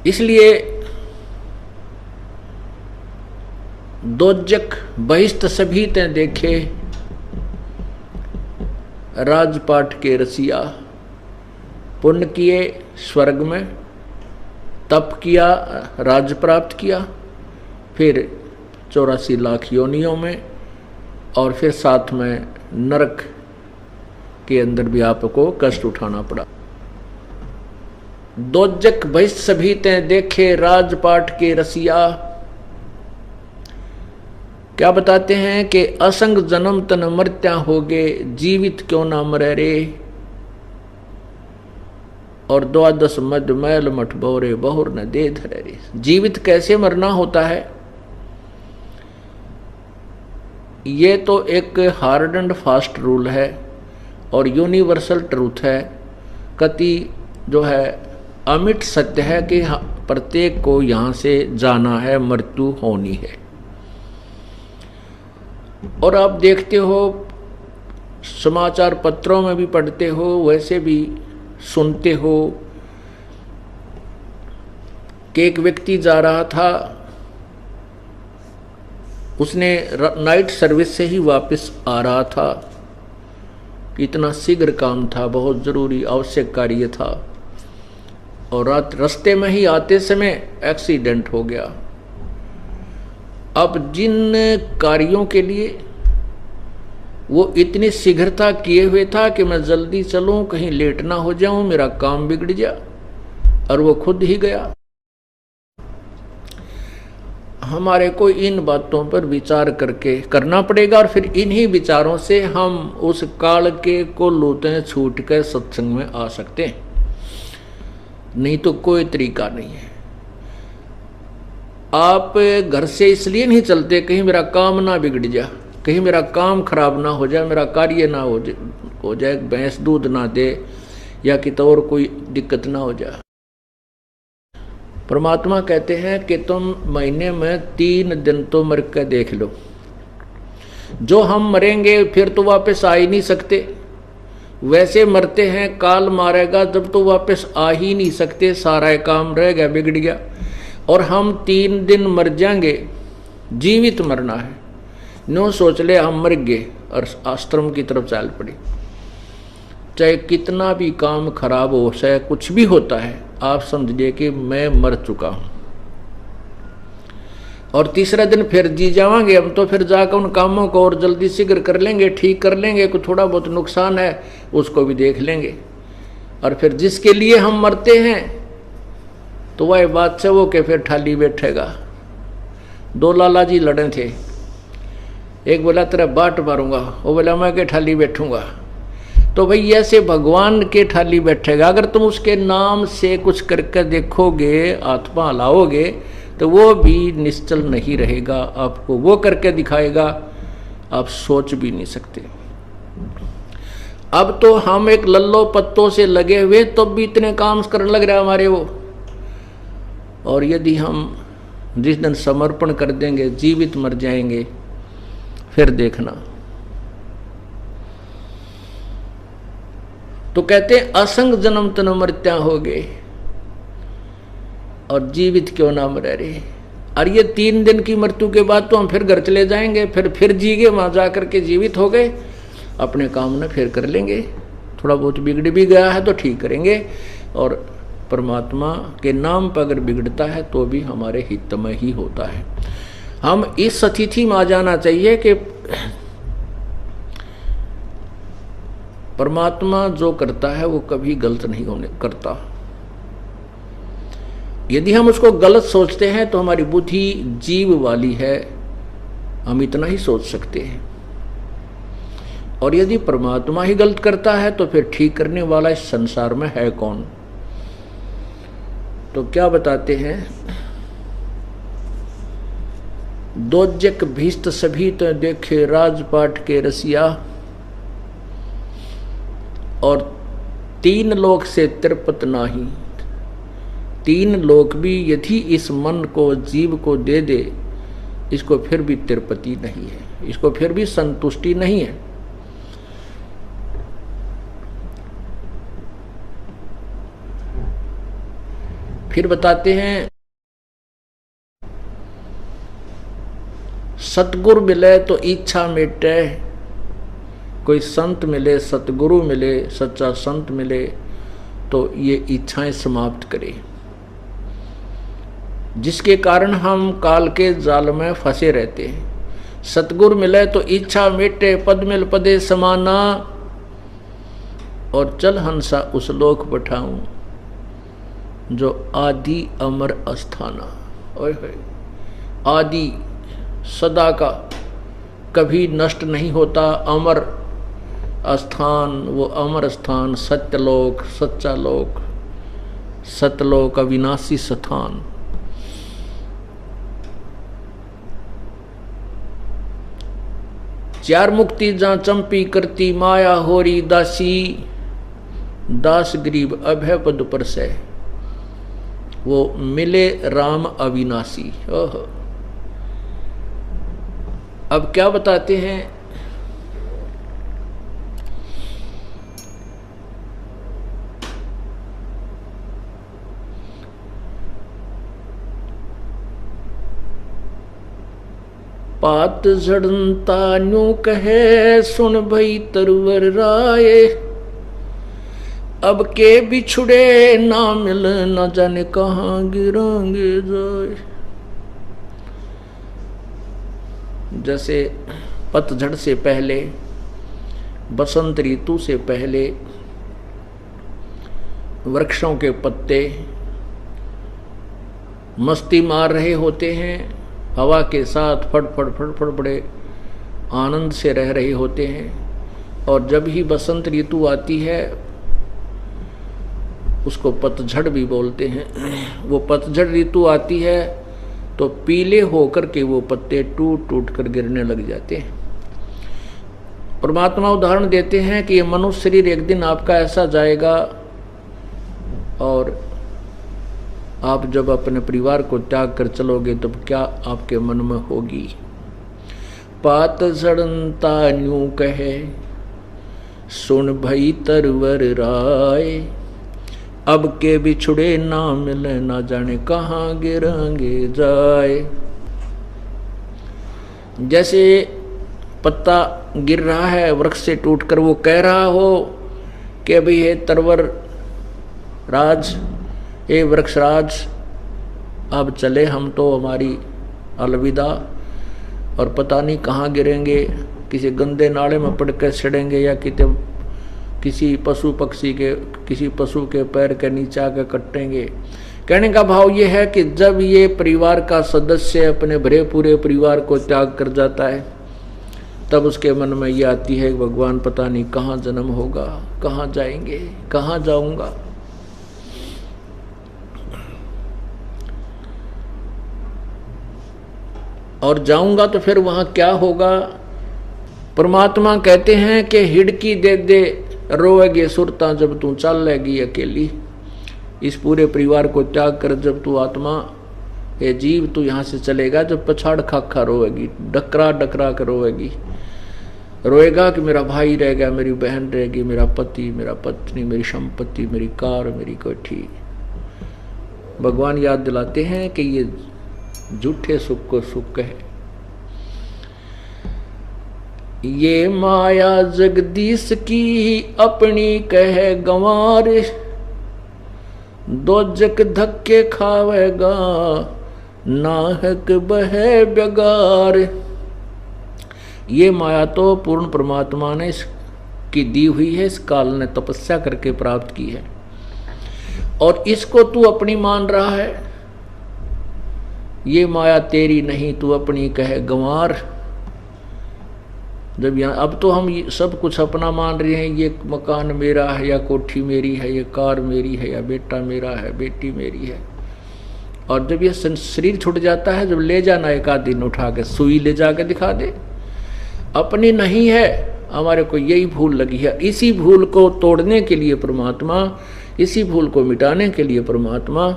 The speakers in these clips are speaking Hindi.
इसलिए दोजक बहिष्ट सभी ते देखे, राजपाट के रसिया। पुण्य किए स्वर्ग में, तप किया राज प्राप्त किया, फिर 84 लाख योनियों में, और फिर साथ में नरक के अंदर भी आपको कष्ट उठाना पड़ा। दोजक बहिष्ट सभी ते देखे, राजपाट के रसिया। क्या बताते हैं कि असंग जन्म तन मृत्या होगे, जीवित क्यों ना मरे रे। और 12 मद मैल मठ बोरे, बहुर न दे धरे रे। जीवित कैसे मरना होता है, ये तो एक हार्ड एंड फास्ट रूल है और यूनिवर्सल ट्रूथ है। कति जो है अमिट सत्य है कि प्रत्येक को यहाँ से जाना है, मृत्यु होनी है। और आप देखते हो, समाचार पत्रों में भी पढ़ते हो, वैसे भी सुनते हो कि एक व्यक्ति जा रहा था, उसने नाइट सर्विस से ही वापस आ रहा था, इतना शीघ्र काम था, बहुत जरूरी आवश्यक कार्य था, और रास्ते में ही आते समय एक्सीडेंट हो गया। अब जिन कार्यों के लिए वो इतनी शीघ्रता किए हुए था कि मैं जल्दी चलूं, कहीं लेट ना हो जाऊं, मेरा काम बिगड़ जा, और वो खुद ही गया। हमारे को इन बातों पर विचार करके करना पड़ेगा, और फिर इन्हीं विचारों से हम उस काल के को लूटे छूट कर सत्संग में आ सकते हैं, नहीं तो कोई तरीका नहीं है। आप घर से इसलिए नहीं चलते कहीं मेरा काम ना बिगड़ जा, कहीं मेरा काम खराब ना हो जाए, मेरा कार्य ना हो जाए, भैंस दूध ना दे, या कि तो और कोई दिक्कत ना हो जाए। परमात्मा कहते हैं कि तुम महीने में 3 दिन तो मर के देख लो। जो हम मरेंगे फिर तो वापस आ ही नहीं सकते, वैसे मरते हैं काल मारेगा जब तो वापस आ ही नहीं सकते, सारा काम रह गया, बिगड़ गया। और हम 3 दिन मर जाएंगे, जीवित मरना है। नो सोच ले हम मर गए और आश्रम की तरफ चल पड़ी, चाहे कितना भी काम खराब हो, चाहे कुछ भी होता है, आप समझिए कि मैं मर चुका हूं। और तीसरा दिन फिर जी जावांगे हम, तो फिर जाकर उन कामों को और जल्दी शीघ्र कर लेंगे, ठीक कर लेंगे, कोई थोड़ा बहुत नुकसान है उसको भी देख लेंगे। और फिर जिसके लिए हम मरते हैं तो वह बात से वो के फिर ठाली बैठेगा। 2 लाला जी लड़े थे, एक बोला तेरा बाट मारूंगा, वो बोला मैं के ठाली बैठूंगा। तो भाई ऐसे भगवान के ठाली बैठेगा। अगर तुम उसके नाम से कुछ करके देखोगे, आत्मा लाओगे, तो वो भी निश्चल नहीं रहेगा, आपको वो करके दिखाएगा, आप सोच भी नहीं सकते। अब तो हम एक लल्लो पत्तों से लगे हुए तब भी इतने काम करने लग रहा है हमारे वो। और यदि हम जिस दिन समर्पण कर देंगे, जीवित मर जाएंगे, फिर देखना। तो कहते असंग जन्म तन मृत्या हो गए, और जीवित क्यों ना मरे रे। और ये 3 दिन की मृत्यु के बाद तो हम फिर घर चले जाएंगे, फिर जीगे, वहां जाकर के जीवित हो गए, अपने काम न फिर कर लेंगे। थोड़ा बहुत बिगड़ भी गया है तो ठीक करेंगे, और परमात्मा के नाम पर अगर बिगड़ता है तो भी हमारे हित में ही होता है। हम इस स्थिति में आ जाना चाहिए कि परमात्मा जो करता है वो कभी गलत नहीं होने करता। यदि हम उसको गलत सोचते हैं तो हमारी बुद्धि जीव वाली है, हम इतना ही सोच सकते हैं। और यदि परमात्मा ही गलत करता है तो फिर ठीक करने वाला इस संसार में है कौन। तो क्या बताते हैं, दोजक भीष्ट सभी तो देखे, राजपाट के रसिया। और 3 लोक से तिरपत नाही, 3 लोक भी यदि इस मन को, जीव को दे दे, इसको फिर भी तिरपति नहीं है, इसको फिर भी संतुष्टि नहीं है। फिर बताते हैं सतगुरु मिले तो इच्छा मिटे, कोई संत मिले, सतगुरु मिले, सच्चा संत मिले तो ये इच्छाएं समाप्त करे, जिसके कारण हम काल के जाल में फंसे रहते हैं। सतगुरु मिले तो इच्छा मिटे, पद मिल पदे समाना, और चल हंसा उस लोक बैठाऊं जो आदि अमर अस्थाना। ओए होए, आदि सदा का, कभी नष्ट नहीं होता, अमर स्थान, वो अमर स्थान, सत्यलोक, सच्चा लोक, सतलोक, अविनाशी स्थान। चार मुक्ति जहां चंपी करती माया होरी दासी, दास गरीब अभय पद पर से, वो मिले राम अविनाशी। ओहो, अब क्या बताते हैं, पात झड़ता न्यू कहे सुन भई तरवर राय, अब के बिछुड़े ना मिल न जाने कहाँ गिरांगे जाए। जैसे पतझड़ से पहले, बसंत ऋतु से पहले वृक्षों के पत्ते मस्ती मार रहे होते हैं, हवा के साथ फड़फड़ फड़फड़ बड़े आनंद से रह रहे होते हैं। और जब ही बसंत ऋतु आती है, उसको पतझड़ भी बोलते हैं, वो पतझड़ ऋतु आती है तो पीले होकर के वो पत्ते टूट टूट कर गिरने लग जाते हैं। परमात्मा उदाहरण देते हैं कि ये मनुष्य शरीर एक दिन आपका ऐसा जाएगा, और आप जब अपने परिवार को त्याग कर चलोगे तब क्या आपके मन में होगी। पात झड़ता न्यू कहे सुन भई तरवर राय, अब के बिछुड़े ना मिले ना जाने कहाँ गिरांगे जाए। जैसे पत्ता गिर रहा है वृक्ष से टूटकर, वो कह रहा हो कि अभी हे तरवर राज, हे वृक्षराज, अब चले हम तो, हमारी अलविदा, और पता नहीं कहाँ गिरेंगे, किसी गंदे नाले में पड़कर सड़ेंगे या किसी पशु पक्षी के, किसी पशु के पैर के नीचे आकर कटेंगे। कहने का भाव ये है कि जब ये परिवार का सदस्य अपने भरे पूरे परिवार को त्याग कर जाता है, तब उसके मन में ये आती है कि भगवान पता नहीं कहाँ जन्म होगा, कहाँ जाएंगे, कहाँ जाऊंगा। और जाऊंगा तो फिर वहां क्या होगा। परमात्मा कहते हैं कि हिड़की दे दे रोएगी सुरता जब तू चल लेगी अकेली। इस पूरे परिवार को त्याग कर जब तू आत्मा, ये जीव, तू यहाँ से चलेगा, जब पछाड़ खाखा रोएगी, डकरा डकरा कर रोएगी, रोएगा कि मेरा भाई रह गया, मेरी बहन रहेगी, मेरा पति, मेरा पत्नी, मेरी संपत्ति, मेरी कार, मेरी कोठी। भगवान याद दिलाते हैं कि ये झूठे सुख को सुख कहे। ये माया जगदीश की अपनी कहे गंवार, दोजक धक्के खावेगा नाहक बहे बेगार। ये माया तो पूर्ण परमात्मा ने इसकी दी हुई है, इस काल ने तपस्या करके प्राप्त की है, और इसको तू अपनी मान रहा है। ये माया तेरी नहीं, तू अपनी कहे गंवार। जब यहाँ अब तो हम सब कुछ अपना मान रहे हैं, ये मकान मेरा है या कोठी मेरी है, ये कार मेरी है या बेटा मेरा है, बेटी मेरी है। और जब ये शरीर छूट जाता है, जब ले जाना एक आध दिन उठा के सुई ले जाके दिखा दे, अपनी नहीं है। हमारे को यही भूल लगी है, इसी भूल को तोड़ने के लिए परमात्मा, इसी भूल को मिटाने के लिए परमात्मा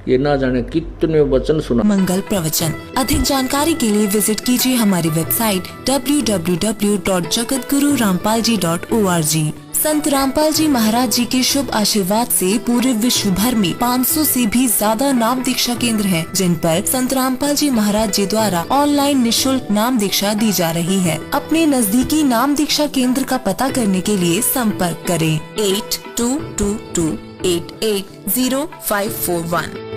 ये ना जाने कितने वचन सुना। मंगल प्रवचन। अधिक जानकारी के लिए विजिट कीजिए हमारी वेबसाइट www.jagatgururampalji.org। संत रामपाल जी महाराज जी के शुभ आशीर्वाद से पूरे विश्व भर में 500 से भी ज्यादा नाम दीक्षा केंद्र हैं, जिन पर संत रामपाल जी महाराज जी द्वारा ऑनलाइन निशुल्क नाम दीक्षा दी जा रही है। अपने नजदीकी नाम दीक्षा केंद्र का पता करने के लिए संपर्क करें 8222880541।